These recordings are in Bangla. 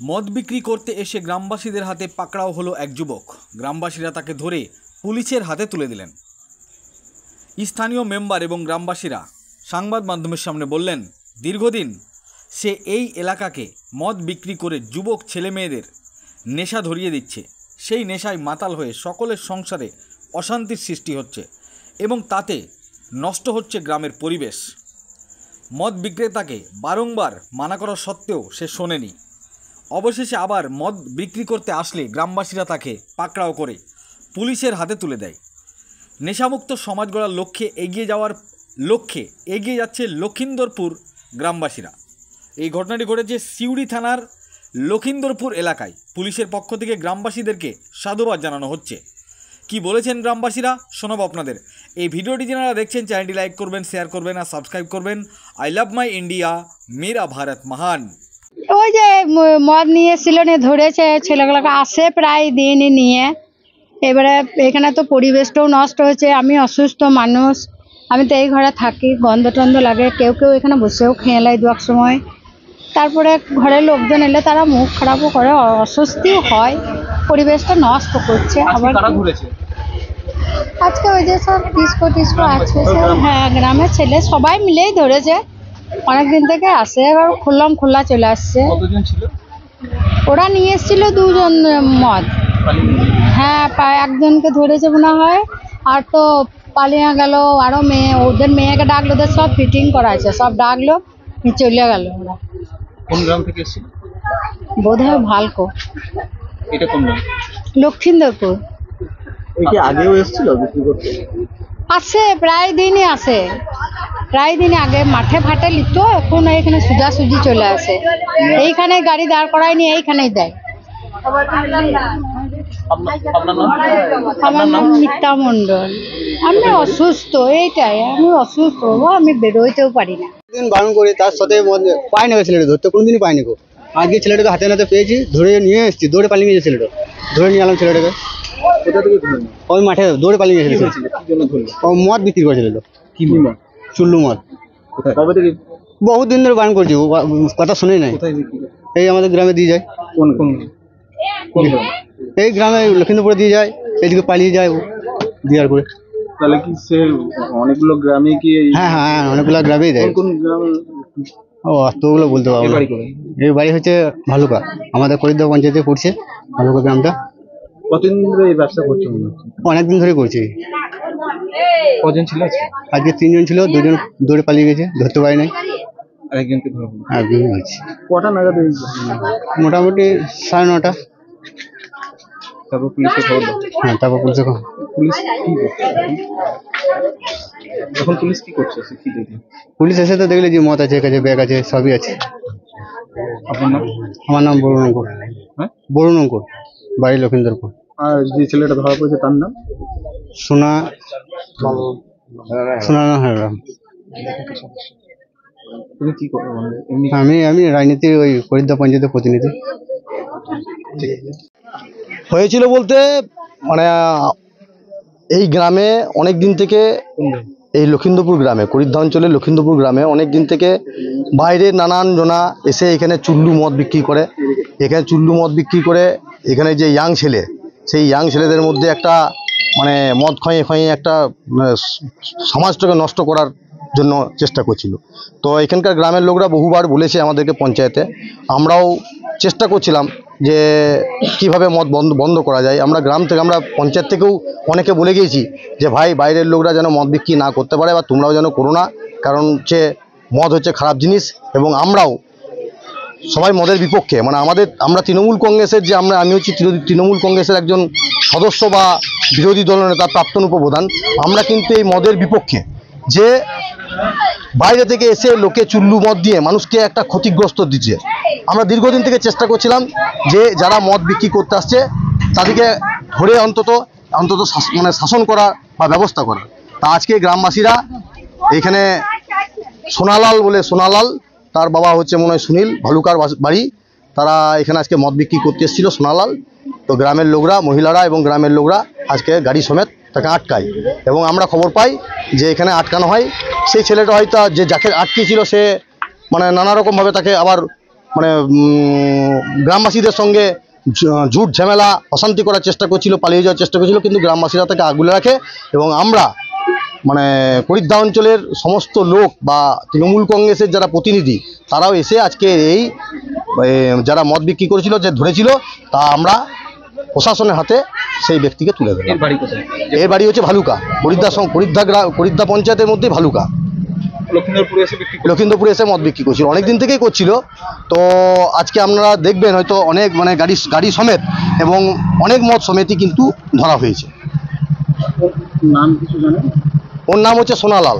মদ বিক্রি করতে এসে গ্রামবাসীদের হাতে পাকড়াও হলো এক যুবক। গ্রামবাসীরা তাকে ধরে পুলিশের হাতে তুলে দিলেন। স্থানীয় মেম্বার এবং গ্রামবাসীরা সংবাদ মাধ্যমের সামনে বললেন, দীর্ঘদিন সে এই এলাকাকে মদ বিক্রি করে যুবক ছেলেমেয়েদের নেশা ধরিয়ে দিচ্ছে। সেই নেশায় মাতাল হয়ে সকলের সংসারে অশান্তির সৃষ্টি হচ্ছে এবং তাতে নষ্ট হচ্ছে গ্রামের পরিবেশ। মদ বিক্রেতাকে বারংবার মানা করা সত্ত্বেও সে শোনেনি। অবশেষে আবার মদ বিক্রি করতে আসলে গ্রামবাসীরা তাকে পাকড়াও করে পুলিশের হাতে তুলে দেয়। নেশামুক্ত সমাজ গড়ার লক্ষ্যে এগিয়ে যাচ্ছে লখিন্দরপুর গ্রামবাসীরা। এই ঘটনাটি ঘটেছে সিউড়ি থানার লখিন্দরপুর এলাকায়। পুলিশের পক্ষ থেকে গ্রামবাসীদেরকে সাধুবাদ জানানো হচ্ছে। কি বলেছেন গ্রামবাসীরা শোনাবো আপনাদের। এই ভিডিওটি যারা দেখছেন চ্যানেলটি লাইক করবেন, শেয়ার করবেন আর সাবস্ক্রাইব করবেন। আই লাভ মাই ইন্ডিয়া, মেরা ভারত মহান। ওই যে মদ নিয়ে এসেছিল, ধরেছে ছেলেগুলোকে, আসে প্রায় দিনই নিয়ে। এবারে এখানে তো পরিবেশটাও নষ্ট হয়েছে। আমি অসুস্থ মানুষ, আমি তো এই ঘরে থাকি, গন্ধ টন্ধ লাগে। কেউ কেউ এখানে বসেও খেয়ে নেয় দু এক সময়। তারপরে ঘরের লোকজন এলে তারা মুখ খারাপও করে, অস্বস্তিও হয়, পরিবেশটা নষ্ট করছে। আবার আজকে ওই যে সব ডিস্কো টিস্কো আছে, হ্যাঁ গ্রামের ছেলে সবাই মিলেই ধরেছে। অনেকদিন থেকে আসে, এবার খোলা চলে আসছে। ওরা নিয়ে এসেছিল দুজন মদ, হ্যাঁ একজনকে ধরেছে মনে হয়, আর তো পালিয়ে গেল। আরো মেয়ে, ওদের মেয়েকে ডাকলো, ওদের সব ফিটিং করা আছে, সব ডাকলো, চলে গেল। ওরা কোন গ্রাম থেকে এসেছিল? বোধহয় ভালকো। এটা কোন গ্রাম? লখিন্দরপুর। কি আগেও এসেছিল বিক্রি করতে? আসে প্রায় দিনই আসে, প্রায় দিন আগে মাঠে ফাটে লিত, এখন এইখানে সোজাসুজি চলে আসে। এইখানে গাড়ি দাঁড় করায়নি, এইখানেই দেয়। আমার নাম মিতা মণ্ডল। আমি অসুস্থ, এইটাই আমি অসুস্থ, আমি বেরোইতেও পারি না। দিন বারণ করি, তার সাথে পাই না ছেলেটা ধরতে, কোনোদিনই পাইনি গো। আজকে ছেলেটাকে হাতে নাতে পেয়েছি, ধরে নিয়ে এসেছি, দৌড়ে পালিয়ে গেছে ছেলেটা। ধরে নিয়ে এলাম ছেলেটাকে। কোথা থেকে ধরলেন? ওই মাঠে দৌড়ে পালিয়ে গেছিল। কি জন্য ধরলেন? ও মদ বিক্রি করেছিল। কি মদ? চুল্লু মদ। কবে থেকে? বহুত দিন ধরে বারণ করছি, ও কথা শুনেই নাই। কোথায় বিক্রি করে? এই আমাদের গ্রামে দিয়ে যায়। কোন কোন গ্রাম? এই গ্রামে লখিন্দরপুরে দিয়ে যায়, এইদিকে পালিয়ে যায় ও দেওয়ার করে। তাহলে কি সে অনেকগুলো গ্রামে কি? হ্যাঁ হ্যাঁ, অনেকগুলো গ্রামেই দেয়। কোন গ্রামে? ও অতগুলো বলতে পারবো না। এই বাড়ি হচ্ছে ভালুকা, আমাদের করিদ্দা পঞ্চায়েতে পড়ছে ভালুকা গ্রামটা। কতদিন ধরে এই ব্যবসা করছে মনে হচ্ছে? অনেকদিন ধরে করছি। কজন ছিল? আজকে 3 জন ছিল, 2 জন দৌড়ে পালিয়ে গেছে, ধরতে পারি নাই। আরেকজনকে ধরবো। একদিন হয়েছে। কটা নাগাদ? মোটামুটি 9:30। তারপর পুলিশকে খবর দাও? হ্যাঁ, তারপর পুলিশে পুলিশ কি করছে এখন? পুলিশ কি করছে? কি দেখে? পুলিশ এসে তো দেখলে যে মদ আছে, কাছে ব্যাগ আছে, সবই আছে। আপনার নাম? আমার নাম বরুণ অঙ্কুর। হ্যাঁ, বরুণ অঙ্কুর, বাড়ি লখিন্দরপুর। আর যে ছেলেটা ধরা পড়েছে তার নাম? সোনা হারাম। তুমি কি করো? আমি রাজনীতি, ওই করিদ্দা পঞ্চায়েতের প্রতিনিধি। হয়েছিল বলতে মানে এই গ্রামে অনেক দিন থেকে, এই লখিন্দরপুর গ্রামে, করিদ্দা অঞ্চলের লখিন্দরপুর গ্রামে অনেক দিন থেকে বাইরে নানান জনা এসে এখানে চুল্লু মদ বিক্রি করে। এখানে চুল্লু মদ বিক্রি করে এখানে যে ইয়াং ছেলে, সেই ইয়াং ছেলেদের মধ্যে একটা মানে মদ খাইয়ে একটা সমাজটাকে নষ্ট করার জন্য চেষ্টা করছিল। তো এখানকার গ্রামের লোকরা বহুবার বলেছে আমাদেরকে পঞ্চায়েতে, আমরাও চেষ্টা করছিলাম যে কিভাবে মদ বন্ধ করা যায়। আমরা গ্রাম থেকে, আমরা পঞ্চায়েত থেকেও অনেকে বলে গিয়েছি যে ভাই বাইরের লোকরা যেন মদ বিক্রি না করতে পারে, বা তোমরাও যেন করো না, কারণ হচ্ছে মদ হচ্ছে খারাপ জিনিস। এবং আমরাও সবাই মদের বিপক্ষে, মানে আমরা তৃণমূল কংগ্রেসের যে আমি হচ্ছি তৃণমূল কংগ্রেসের একজন সদস্য বা বিরোধী দলনেতা, প্রাক্তন উপপ্রধান। আমরা কিন্তু এই মদের বিপক্ষে, যে বাইরে থেকে এসে লোকে চুল্লু মদ দিয়ে মানুষকে একটা ক্ষতিগ্রস্ত দিচ্ছে। আমরা দীর্ঘদিন থেকে চেষ্টা করছিলাম যে যারা মদ বিক্রি করতে আসছে তাদেরকে ধরে অন্তত মানে শাসন করা বা ব্যবস্থা করা। তা আজকে গ্রামবাসীরা এখানে সোনালাল, তার বাবা হচ্ছে মনে হয় সুনীল, ভালুকার বাড়ি, তারা এখানে আজকে মদ বিক্রি করতে এসেছিল সোনালাল। তো গ্রামের লোকরা, মহিলারা এবং গ্রামের লোকরা আজকে গাড়ি সমেত তাকে আটকায়, এবং আমরা খবর পাই যে এখানে আটকানো হয়। সেই ছেলেটা হয়তো যাকে আটকেছিল সে মানে নানা রকমভাবে তাকে আবার মানে গ্রামবাসীদের সঙ্গে ঝুট ঝামেলা অশান্তি করার চেষ্টা করছিল, পালিয়ে যাওয়ার চেষ্টা করছিল, কিন্তু গ্রামবাসীরা তাকে আগলে রাখে। এবং আমরা মানে করিদ্ধা অঞ্চলের সমস্ত লোক বা তৃণমূল কংগ্রেসের যারা প্রতিনিধি তারাও এসে আজকে এই যারা মদ বিক্রি করেছিল, যে ধরেছিল, তা আমরা প্রশাসনের হাতে সেই ব্যক্তিকে তুলে দেব। এর বাড়ি কোথায়? এর বাড়ি হচ্ছে ভালুকা, করিদ্ধা পঞ্চায়েতের মধ্যে ভালুকা। লক্ষ্মীন্দরপুরে এসে বিক্রি লক্ষিন্দরপুরে এসে মদ বিক্রি করছিল, অনেক দিন থেকেই করছিল। তো আজকে আপনারা দেখবেন হয়তো অনেক মানে গাড়ি সমেত এবং অনেক মদ সমেতই কিন্তু ধরা হয়েছে। নাম কিছু জানেন? ওর নাম হচ্ছে সোনালাল,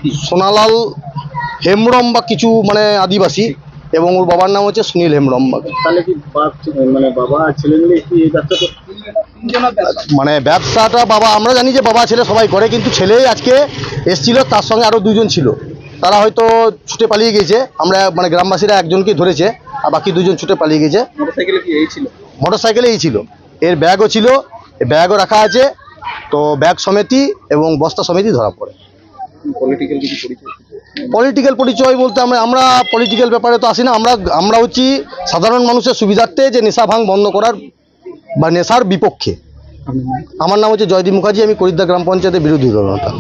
কি সোনালাল হেমব্রম বা কিছু মানে আদিবাসী, এবং ওর বাবার নাম হচ্ছে সুনীল হেমব্রম। তাহলে কি মানে বাবা আর ছেলে মিলে কি এই ব্যবসা করছে? মানে ব্যবসাটা বাবা, আমরা জানি যে বাবা ছেলে সবাই করে, কিন্তু ছেলেই আজকে এসছিল, তার সঙ্গে আরও দুজন ছিল, তারা হয়তো ছুটে পালিয়ে গেছে। আমরা মানে গ্রামবাসীরা একজনকে ধরেছে, আর বাকি দুজন ছুটে পালিয়ে গেছে। মোটরসাইকেলে কি এই ছিল? মোটরসাইকেলেই ছিল, এর ব্যাগও ছিল, ব্যাগও রাখা আছে। তো ব্যাগ সমেতই এবং বস্তা সমেতই ধরা পড়ে। পলিটিক্যাল কিছু পরিচয়? পলিটিক্যাল পরিচয় বলতে আমরা পলিটিক্যাল ব্যাপারে তো আসি না। আমরা হচ্ছি সাধারণ মানুষের সুবিধার্থে যে নেশা ভাঙ বন্ধ করার বা নেশার বিপক্ষে। আমার নাম হচ্ছে জয়দীপ মুখার্জি, আমি করিদ্ধা গ্রাম পঞ্চায়েতের বিরোধী দলনেতা।